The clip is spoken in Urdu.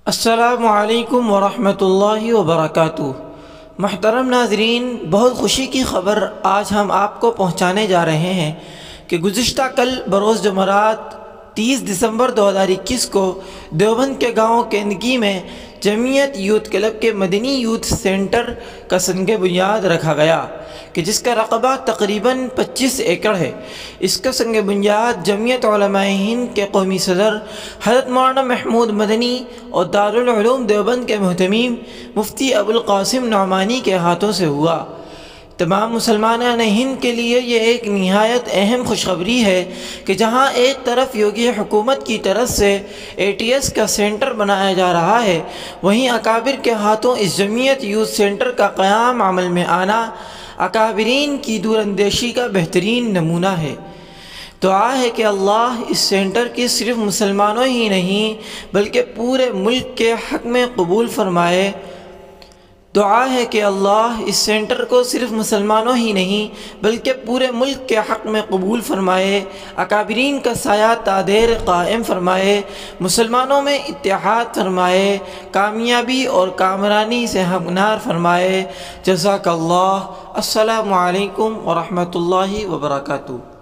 السلام علیکم ورحمۃ اللہ وبرکاتہ۔ محترم ناظرین، بہت خوشی کی خبر آج ہم آپ کو پہنچانے جا رہے ہیں کہ گزشتہ کل بروز جمعرات 30 دسمبر 2021 کو دیوبند کے گاؤں کیندکی میں جمعیت یوتھ کلب کے مدنی یوتھ سینٹر کا سنگ بنیاد رکھا گیا کہ جس کا رقبہ تقریباً 25 ایکڑ ہے۔ اس کا سنگ بنیاد جمعیت علماء ہند کے قومی صدر حضرت مولانا محمود مدنی اور دارالعلوم دیوبند کے محتمیم مفتی ابوالقاسم نعمانی کے ہاتھوں سے ہوا۔ تمام مسلمانان ہند کے لیے یہ ایک نہایت اہم خوشخبری ہے کہ جہاں ایک طرف یوگی حکومت کی طرف سے ATS کا سینٹر بنایا جا رہا ہے، وہیں اکابر کے ہاتھوں اس جمعیت یوتھ سینٹر کا قیام عمل میں آنا اکابرین کی دور اندیشی کا بہترین نمونہ ہے۔ دعا ہے کہ اللہ اس سینٹر کی صرف مسلمانوں ہی نہیں بلکہ پورے ملک کے حق میں قبول فرمائے۔ دعا ہے کہ اللہ اس سینٹر کو صرف مسلمانوں ہی نہیں بلکہ پورے ملک کے حق میں قبول فرمائے، اکابرین کا سایہ تا دیر قائم فرمائے، مسلمانوں میں اتحاد فرمائے، کامیابی اور کامرانی سے ہمکنار فرمائے۔ جزاک اللہ۔ السلام علیکم ورحمۃ اللہ وبرکاتہ۔